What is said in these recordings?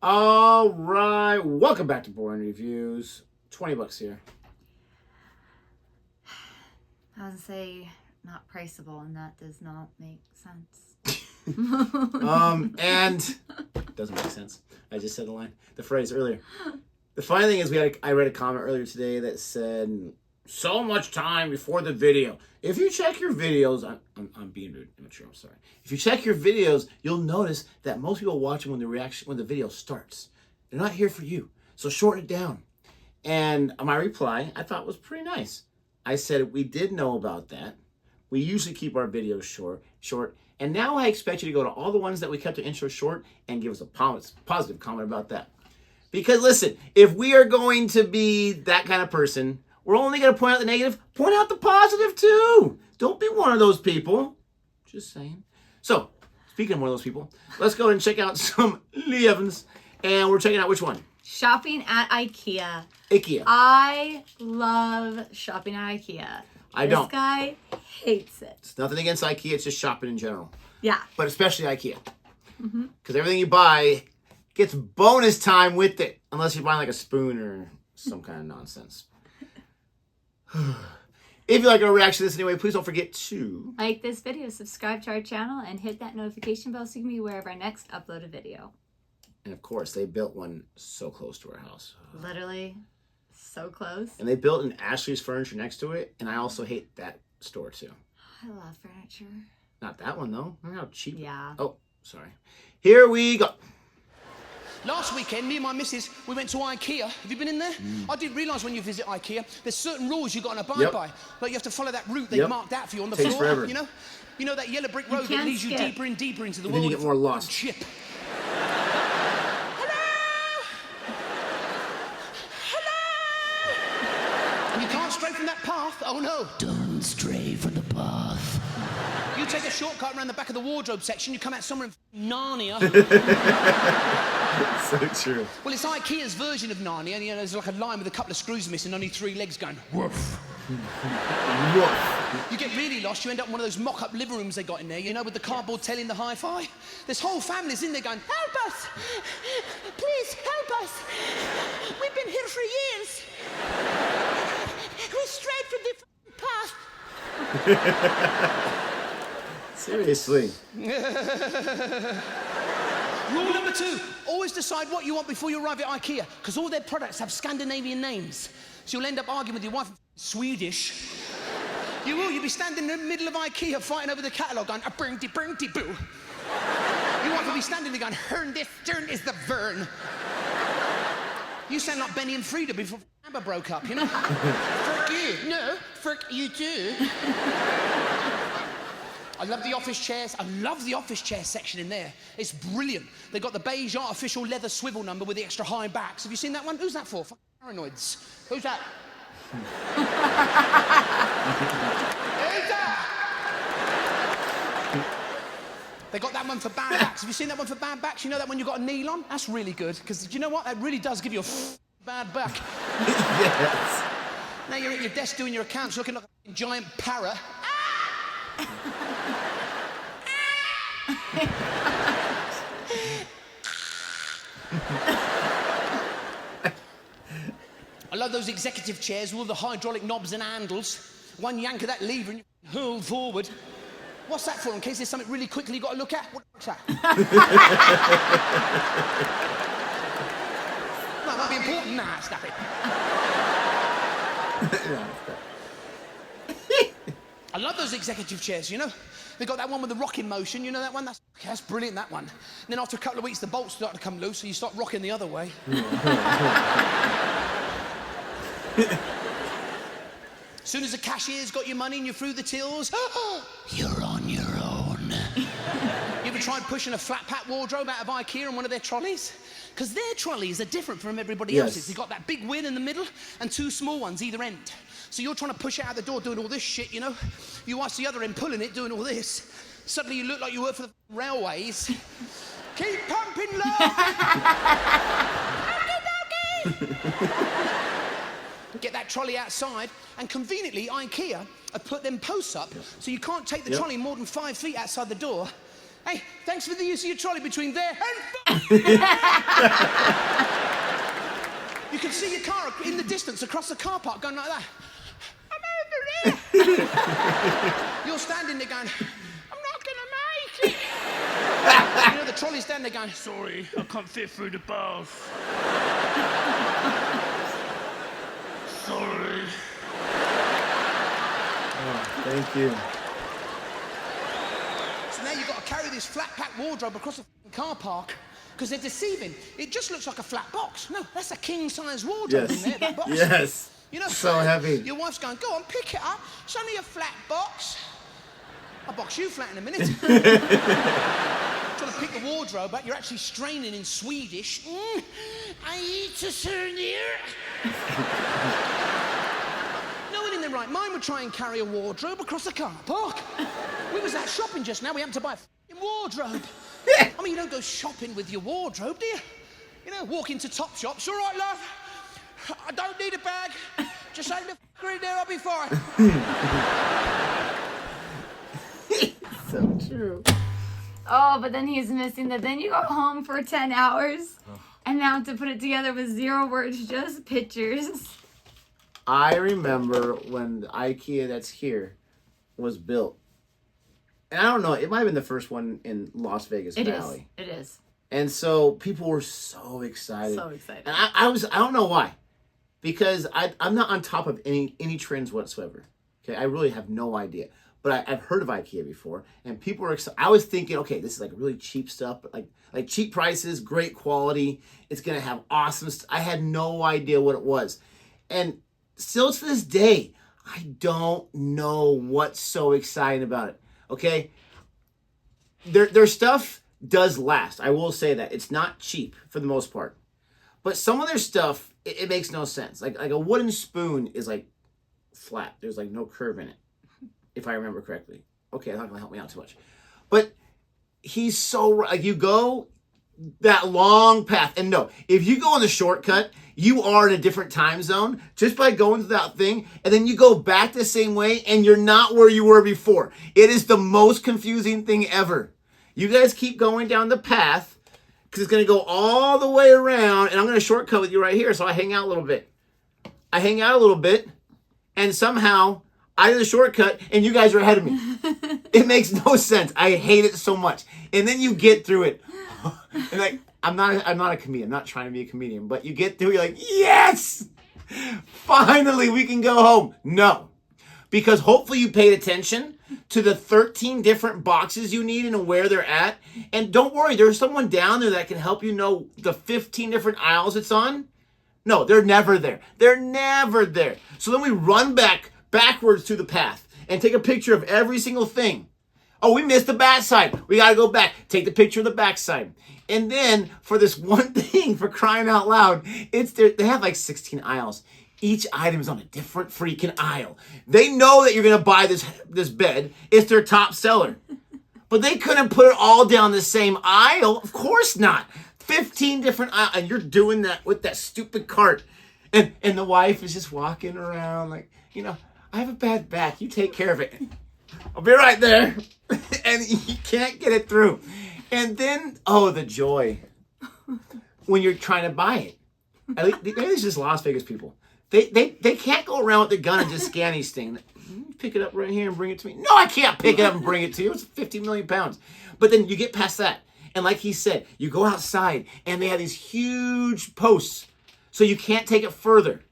All right, welcome back to Boring Reviews. $20 here. I was gonna say not priceable, and that does not make sense. And doesn't make sense. I just said the phrase earlier. The funny thing is, I read a comment earlier today that said, "So much time before the video." If you check your videos, I'm being rude, immature. I'm sorry. If you check your videos, you'll notice that most people watch them when the video starts. They're not here for you, so shorten it down. And my reply, I thought, was pretty nice. I said we did know about that. We usually keep our videos short, and now I expect you to go to all the ones that we kept the intro short and give us a positive comment about that. Because listen, if we are going to be that kind of person, we're only going to point out the negative. Point out the positive too. Don't be one of those people. Just saying. So, speaking of one of those people, let's go and check out some Lee Evans. And we're checking out which one? Shopping at Ikea. Ikea. I love shopping at Ikea. I don't. This guy hates it. It's nothing against Ikea. It's just shopping in general. Yeah. But especially Ikea. Because everything you buy gets bonus time with it. Unless you're buying like a spoon or some kind of nonsense. If you like our reaction to this anyway, please don't forget to like this video, subscribe to our channel, and hit that notification bell so you can be aware of our next uploaded video. And of course, they built one so close to our house. Literally so close. And they built an Ashley's Furniture next to it. And I also hate that store too. I love furniture. Not that one though. Look how cheap. Yeah. Oh, sorry. Here we go. Last weekend, me and my missus, we went to Ikea. Have you been in there? I didn't realise when you visit Ikea, there's certain rules you've got to abide by. Like you have to follow that route they marked out for you on the Takes floor. forever. You know that yellow brick road that leads you deeper and deeper into the world. Then you get more lost. Chip. And you can't stray from that path. Oh no. Don't stray from the path. You take a shortcut around the back of the wardrobe section, you come out somewhere in Narnia. So true. Well, it's Ikea's version of Narnia. You know, there's like a line with a couple of screws missing, only 3 legs going, woof. Woof. You get really lost, you end up in one of those mock-up living rooms they got in there, you know, with the cardboard telling the hi-fi. There's whole families in there going, help us! Please, help us! We've been here for years. We strayed from the path. Seriously. Rule number 2, always decide what you want before you arrive at Ikea, because all their products have Scandinavian names. So you'll end up arguing with your wife Swedish. You will, you'll be standing in the middle of Ikea fighting over the catalogue going, a-burnty boo. Your wife will be standing there going, Hern this turn is the Vern. You sound like Benny and Frida before Amber broke up, you know? Frick you. No, frick you too. I love the office chairs. I love the office chair section in there. It's brilliant. They've got the beige artificial leather swivel number with the extra high backs. Have you seen that one? Who's that for? Paranoids. Who's that? Who's that? They got that one for bad backs. Have you seen that one for bad backs? You know that one you got a kneel on? That's really good, because you know what? That really does give you a bad back. Yes. Now you're at your desk doing your accounts looking like a giant parrot. I love those executive chairs with all the hydraulic knobs and handles. One yank of that lever and you hurl forward. What's that for, in case there's something really quickly you've got to look at? What's that? That might be important. Nah, stop it. I love those executive chairs, you know? They've got that one with the rocking motion, you know that one? That's brilliant, that one. And then after a couple of weeks, the bolts start to come loose, so you start rocking the other way. As soon as the cashier's got your money and you're through the tills, You're on your own. You ever tried pushing a flat pack wardrobe out of Ikea on one of their trolleys? Because their trolleys are different from everybody else's. They've got that big wheel in the middle and 2 small ones either end. So you're trying to push it out the door doing all this shit, you know? You watch the other end pulling it, doing all this. Suddenly you look like you work for the railways. Keep pumping, love! Get that trolley outside, and conveniently Ikea have put them posts up so you can't take the trolley more than 5 feet outside the door. Hey, thanks for the use of your trolley between there and You can see your car in the distance across the car park going like that. I'm over here. You're standing there going, I'm not going to make it. You know, the trolley's standing there going, sorry, I can't fit through the bars. Sorry. Oh, thank you. So now you've got to carry this flat pack wardrobe across the car park because they're deceiving. It just looks like a flat box. No, that's a king-size wardrobe in there, that box. Yes. You know, So heavy. Your wife's going, go on, pick it up. It's only a flat box. I'll box you flat in a minute. Trying to pick the wardrobe up, you're actually straining in Swedish. I eat to Surnir. No one in their right mind would try and carry a wardrobe across the car park. We was out shopping just now, we happened to buy a f***ing wardrobe. I mean, you don't go shopping with your wardrobe, do you? You know, walk into Top Shops, all right, love? I don't need a bag. Just take the f***er in there, I'll be fine. So True. Oh, but then he's missing that. Then you go home for 10 hours and now to put it together with 0 words, just pictures. I remember when the Ikea that's here was built. And I don't know, it might have been the first one in Las Vegas Valley. It is. And so people were so excited. So excited. And I don't know why. Because I'm not on top of any trends whatsoever. Okay, I really have no idea. But I've heard of Ikea before, and people were excited. I was thinking, okay, this is like really cheap stuff, but like cheap prices, great quality. It's gonna have awesome I had no idea what it was. And still to this day, I don't know what's so exciting about it. Okay? Their stuff does last. I will say that. It's not cheap for the most part. But some of their stuff, it makes no sense. Like a wooden spoon is like flat. There's like no curve in it, if I remember correctly. Okay, that's not gonna help me out too much. But he's so like you go that long path, and no, if you go on the shortcut, you are in a different time zone just by going to that thing, and then you go back the same way, and you're not where you were before. It is the most confusing thing ever. You guys keep going down the path, because it's going to go all the way around, and I'm going to shortcut with you right here, so I hang out a little bit. And somehow I do the shortcut, and you guys are ahead of me. It makes no sense. I hate it so much. And then you get through it. And like, I'm not a comedian. I'm not trying to be a comedian. But you get through it, you're like, yes! Finally, we can go home. No. Because hopefully you paid attention to the 13 different boxes you need and where they're at. And don't worry, there's someone down there that can help you know the 15 different aisles it's on. No, they're never there. They're never there. So then we run backwards to the path and take a picture of every single thing. Oh, we missed the back side. We got to go back. Take the picture of the back side. And then for this one thing, for crying out loud, they have like 16 aisles. Each item is on a different freaking aisle. They know that you're going to buy this bed. It's their top seller. But they couldn't put it all down the same aisle. Of course not. 15 different aisles. And you're doing that with that stupid cart. And the wife is just walking around like, you know, I have a bad back. You take care of it. I'll be right there. And you can't get it through. And then, oh, the joy. When you're trying to buy it. At least, maybe it's just Las Vegas people. They can't go around with the gun and just scan these things. Pick it up right here and bring it to me. No, I can't pick it up and bring it to you. It's 50 million pounds. But then you get past that. And like he said, you go outside and they have these huge posts. So you can't take it further.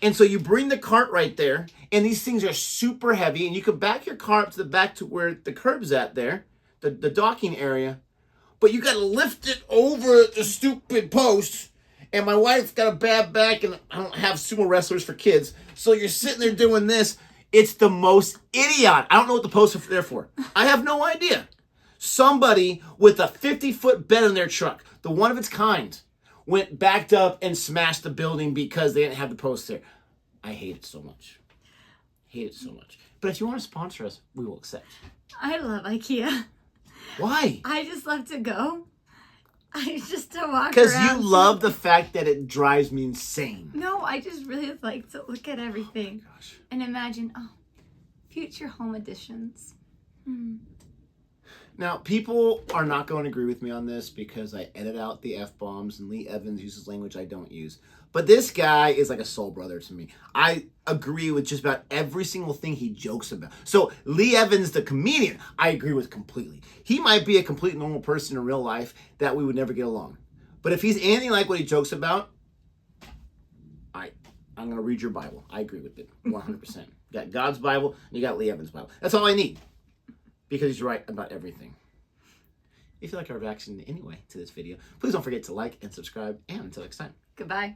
And so you bring the cart right there. And these things are super heavy. And you can back your car up to the back to where the curb's at there. The docking area. But you got to lift it over the stupid posts. And my wife's got a bad back, and I don't have sumo wrestlers for kids. So you're sitting there doing this. It's the most idiot. I don't know what the posts are there for. I have no idea. Somebody with a 50-foot bed in their truck, the one of its kind, went backed up and smashed the building because they didn't have the posts there. I hate it so much. But if you want to sponsor us, we will accept. I love Ikea. Why? I just love to go. I just to walk around. Because you love the fact that it drives me insane. No, I just really like to look at everything. Oh, gosh. And imagine, future home additions. Now, people are not going to agree with me on this because I edit out the F-bombs and Lee Evans uses language I don't use. But this guy is like a soul brother to me. I agree with just about every single thing he jokes about. So Lee Evans, the comedian, I agree with completely. He might be a complete normal person in real life that we would never get along. But if he's anything like what he jokes about, I'm going to read your Bible. I agree with it 100%. You got God's Bible, and you got Lee Evans' Bible. That's all I need. Because he's right about everything. If you like our reaction anyway to this video, please don't forget to like and subscribe. And until next time. Goodbye.